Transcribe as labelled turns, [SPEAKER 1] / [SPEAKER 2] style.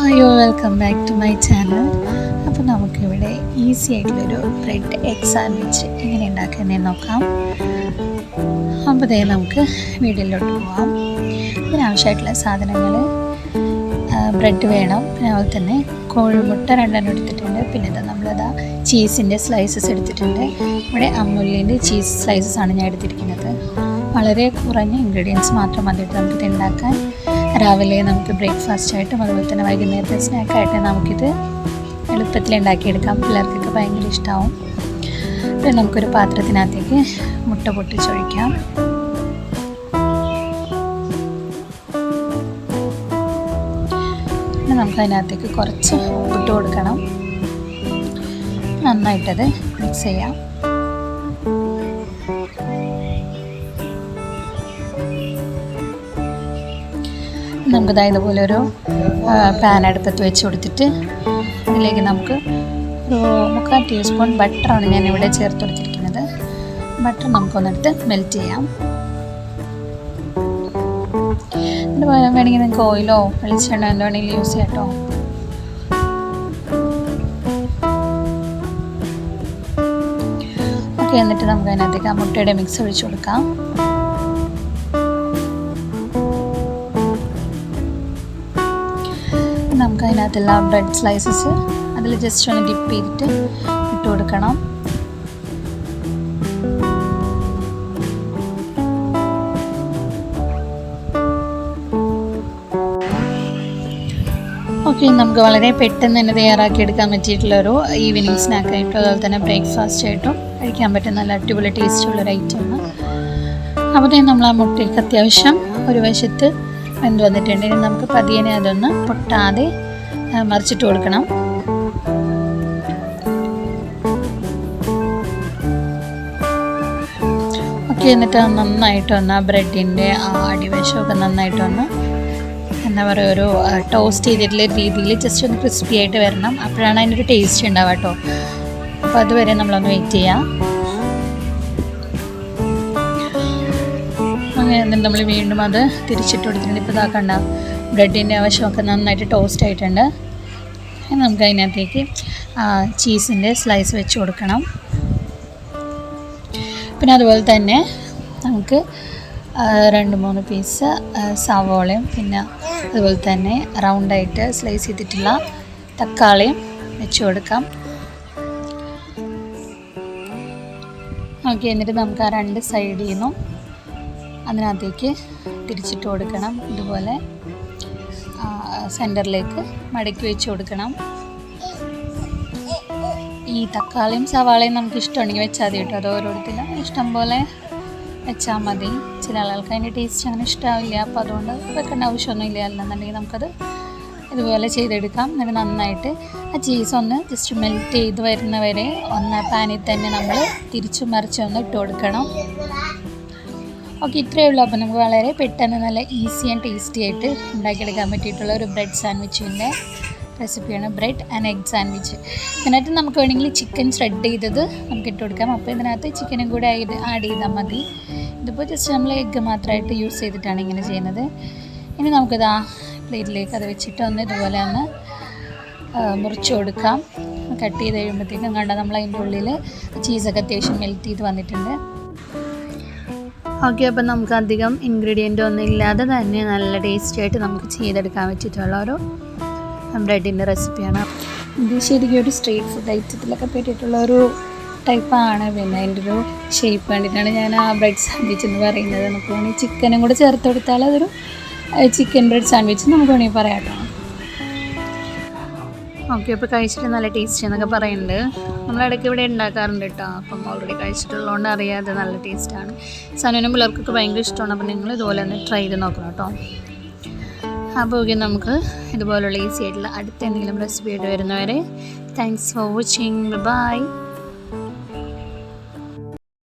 [SPEAKER 1] Hi welcome back to my channel. അപ്പോൾ നമുക്കിവിടെ easy ആയിട്ടുള്ളൊരു ബ്രെഡ് എഗ് സാൻഡ്വിച്ച് എങ്ങനെ ഉണ്ടാക്കുന്നതെന്ന് നോക്കാം. അപ്പോൾ ഇതേ നമുക്ക് വീഡിയോയിലോട്ട് പോകാം. ഇതിനാവശ്യമായിട്ടുള്ള സാധനങ്ങൾ ബ്രെഡ് വേണം, പിന്നെ അതുപോലെ തന്നെ കോഴിമുട്ട 2 എടുത്തിട്ടുണ്ട്. പിന്നെ ഇതാ നമ്മളിതാ ചീസിൻ്റെ സ്ലൈസസ് എടുത്തിട്ടുണ്ട്. ഇവിടെ അമുലിൻ്റെ ചീസ് സ്ലൈസസ് ആണ് ഞാൻ എടുത്തിരിക്കുന്നത്. വളരെ കുറഞ്ഞ ഇൻഗ്രീഡിയൻസ് മാത്രം മതിയിട്ട് നമുക്കിത് ഉണ്ടാക്കാൻ. രാവിലെ നമുക്ക് ബ്രേക്ക്ഫാസ്റ്റ് ആയിട്ടും അതുപോലെ തന്നെ വൈകുന്നേരത്തെ സ്നാക്കായിട്ട് നമുക്കിത് എളുപ്പത്തിൽ ഉണ്ടാക്കിയെടുക്കാം. പിള്ളേർക്കൊക്കെ ഭയങ്കര ഇഷ്ടമാവും. പിന്നെ നമുക്കൊരു പാത്രത്തിനകത്തേക്ക് മുട്ട പൊട്ടിച്ചൊഴിക്കാം. പിന്നെ നമുക്കതിനകത്തേക്ക് കുറച്ച് ഉപ്പിട്ട് കൊടുക്കണം. നന്നായിട്ടത് മിക്സ് ചെയ്യാം. നമുക്കിത് ഇതുപോലെ ഒരു പാൻ അടുപ്പത്ത് വെച്ച് കൊടുത്തിട്ട് അതിലേക്ക് നമുക്ക് ഒരു 3/4 ടീസ്പൂൺ ബട്ടറാണ് ഞാനിവിടെ ചേർത്ത് കൊടുത്തിരിക്കുന്നത്. ബട്ടർ നമുക്കൊന്നെടുത്ത് മെൽറ്റ് ചെയ്യാം. അതിന് പകരം വേണമെങ്കിൽ നിങ്ങൾക്ക് ഓയിലോ വെളിച്ചെണ്ണ എന്തോ വേണമെങ്കിലും യൂസ് ചെയ്യാം കേട്ടോ. ഓക്കെ, എന്നിട്ട് നമുക്ക് അതിനകത്തേക്ക് ആ മുട്ടയുടെ മിക്സ് ഒഴിച്ച് കൊടുക്കാം. നമുക്ക് അതിനകത്തുള്ള ബ്രെഡ് സ്ലൈസസ് അതിൽ ജസ്റ്റ് ഒന്ന് ഡിപ്പ് ചെയ്തിട്ട് ഇട്ട് കൊടുക്കണം. ഓക്കെ, നമുക്ക് വളരെ പെട്ടെന്ന് തന്നെ തയ്യാറാക്കി എടുക്കാൻ പറ്റിയിട്ടുള്ളൊരു ഈവനിങ് സ്നാക്കായിട്ടും അതുപോലെ തന്നെ ബ്രേക്ക്ഫാസ്റ്റ് ആയിട്ടും കഴിക്കാൻ പറ്റുന്ന നല്ല അടിപൊളി ടേസ്റ്റുള്ളൊരു ഐറ്റമാണ്. അപ്പോഴത്തേക്കും നമ്മൾ ആ മുട്ടയ്ക്ക് അത്യാവശ്യം ഒരു വശത്ത് വെന്ത് വന്നിട്ടുണ്ട്. ഇനി നമുക്ക് പതിയെ അതൊന്ന് പൊട്ടാതെ മറിച്ചിട്ട് കൊടുക്കണം. ഓക്കെ, എന്നിട്ട് നന്നായിട്ടൊന്ന് ബ്രെഡിൻ്റെ അടിവശമൊക്കെ നന്നായിട്ടൊന്ന് എന്താ പറയുക, ഒരു ടോസ്റ്റ് ചെയ്തിട്ടുള്ള രീതിയിൽ ജസ്റ്റ് ഒന്ന് ക്രിസ്പി ആയിട്ട് വരണം. അപ്പോഴാണ് അതിനൊരു ടേസ്റ്റ് ഉണ്ടാവുക കേട്ടോ. അപ്പോൾ അതുവരെ നമ്മളൊന്ന് വെയിറ്റ് ചെയ്യാം. അങ്ങനെ നമ്മൾ വീണ്ടും അത് തിരിച്ചിട്ട് കൊടുത്തിട്ടുണ്ട്. ഇപ്പോൾ ഇതാക്കണ്ട, ബ്രെഡിൻ്റെ ആവശ്യമൊക്കെ നന്നായിട്ട് ടോസ്റ്റ് ആയിട്ടുണ്ട്. നമുക്ക് അതിനകത്തേക്ക് ചീസിൻ്റെ സ്ലൈസ് വെച്ച് കൊടുക്കണം. പിന്നെ അതുപോലെ തന്നെ നമുക്ക് 2-3 പീസ് സവോളയും പിന്നെ അതുപോലെ തന്നെ റൗണ്ടായിട്ട് സ്ലൈസ് ചെയ്തിട്ടുള്ള തക്കാളിയും വെച്ച് കൊടുക്കാം. ഓക്കെ, എന്നിട്ട് നമുക്ക് ആ 2 സൈഡിൽ നിന്നും അതിനകത്തേക്ക് തിരിച്ചിട്ട് കൊടുക്കണം. ഇതുപോലെ സെൻറ്ററിലേക്ക് മടക്കി വെച്ച് കൊടുക്കണം. ഈ തക്കാളിയും സവാളയും നമുക്ക് ഇഷ്ടമുണ്ടെങ്കിൽ വെച്ചാൽ മതി കേട്ടോ. അത് ഓരോരുത്തരും ഇഷ്ടം പോലെ വെച്ചാൽ മതി. ചില ആളുകൾക്ക് അതിൻ്റെ ടേസ്റ്റ് അങ്ങനെ ഇഷ്ടമാവില്ല, അപ്പോൾ അതുകൊണ്ട് വെക്കേണ്ട ആവശ്യമൊന്നുമില്ല. അല്ലെന്നുണ്ടെങ്കിൽ നമുക്കത് ഇതുപോലെ ചെയ്തെടുക്കാം. എന്നിട്ട് നന്നായിട്ട് ആ ചീസ് ഒന്ന് ജസ്റ്റ് മെൽറ്റ് ചെയ്ത് വരുന്നവരെ ഒന്ന് പാനിൽ തന്നെ നമ്മൾ തിരിച്ചു മറിച്ചൊന്ന് ഇട്ട് കൊടുക്കണം. ഓക്കെ, ഇത്രയേ ഉള്ളൂ. അപ്പോൾ നമുക്ക് വളരെ പെട്ടെന്ന് നല്ല ഈസി ആൻഡ് ടേസ്റ്റി ആയിട്ട് ഉണ്ടാക്കിയെടുക്കാൻ പറ്റിയിട്ടുള്ള ഒരു ബ്രെഡ് സാൻഡ്വിച്ചിൻ്റെ റെസിപ്പിയാണ് ബ്രെഡ് ആൻഡ് എഗ് സാൻഡ്വിച്ച്. ഇതിനകത്ത് നമുക്ക് വേണമെങ്കിൽ ചിക്കൻ ഷ്രെഡ് ചെയ്തത് നമുക്ക് ഇട്ട് കൊടുക്കാം. അപ്പോൾ ഇതിനകത്ത് ചിക്കനും കൂടെ ആഡ് ചെയ്താൽ മതി. ഇതിപ്പോൾ ജസ്റ്റ് നമ്മൾ എഗ്ഗ് മാത്രമായിട്ട് യൂസ് ചെയ്തിട്ടാണ് ഇങ്ങനെ ചെയ്യുന്നത്. ഇനി നമുക്കിത് ആ പ്ലേറ്റിലേക്ക് അത് വെച്ചിട്ട് ഒന്ന് ഇതുപോലെ ഒന്ന് മുറിച്ച് കൊടുക്കാം. കട്ട് ചെയ്ത് കഴിയുമ്പോഴത്തേക്കും കണ്ട നമ്മൾ അതിൻ്റെ ഉള്ളിൽ ചീസൊക്കെ അത്യാവശ്യം മെൽറ്റ് ചെയ്ത് വന്നിട്ടുണ്ട്. ഓക്കെ, അപ്പം നമുക്ക് അധികം ഇൻഗ്രീഡിയൻ്റ് ഒന്നും ഇല്ലാതെ തന്നെ നല്ല ടേസ്റ്റി ആയിട്ട് നമുക്ക് ചെയ്തെടുക്കാൻ പറ്റിയിട്ടുള്ള ഒരു ബ്രെഡിൻ്റെ റെസിപ്പിയാണ്. ഇത് ശരിക്കും ഒരു സ്ട്രീറ്റ് ഫുഡ് ഐറ്റത്തിലൊക്കെ പറ്റിയിട്ടുള്ള ഒരു ടൈപ്പാണ്. പിന്നെ അതിൻ്റെ ഒരു ഷേപ്പ് കണ്ടിട്ടാണ് ഞാൻ ആ ബ്രെഡ് സാൻഡ്വിച്ച് എന്ന് പറയുന്നത്. നമുക്ക് വേണമെങ്കിൽ ചിക്കനും കൂടെ ചേർത്ത് കൊടുത്താൽ അതൊരു ചിക്കൻ ബ്രെഡ് സാൻഡ്വിച്ച് നമുക്ക് വേണമെങ്കിൽ പറയാം കേട്ടോ. ഓക്കെ, അപ്പോൾ കഴിച്ചിട്ട് നല്ല ടേസ്റ്റി എന്നൊക്കെ പറയുന്നുണ്ട്. നമ്മളിടയ്ക്ക് ഇവിടെ ഉണ്ടാക്കാറുണ്ട് കേട്ടോ. അപ്പം ഓൾറെഡി കഴിച്ചിട്ടുള്ളതുകൊണ്ട് അറിയാതെ നല്ല ടേസ്റ്റാണ്. സനുവിനും പിള്ളേർക്കൊക്കെ ഭയങ്കര ഇഷ്ടമാണ്. അപ്പം നിങ്ങൾ ഇതുപോലെ ഒന്ന് ട്രൈ ചെയ്ത് നോക്കണം കേട്ടോ. അപ്പോൾ ഓക്കെ, നമുക്ക് ഇതുപോലുള്ള ഈസി ആയിട്ടുള്ള അടുത്ത എന്തെങ്കിലും റെസിപ്പി ആയിട്ട് വരുന്നവരെ താങ്ക്സ് ഫോർ വാച്ചിങ്. ബൈ.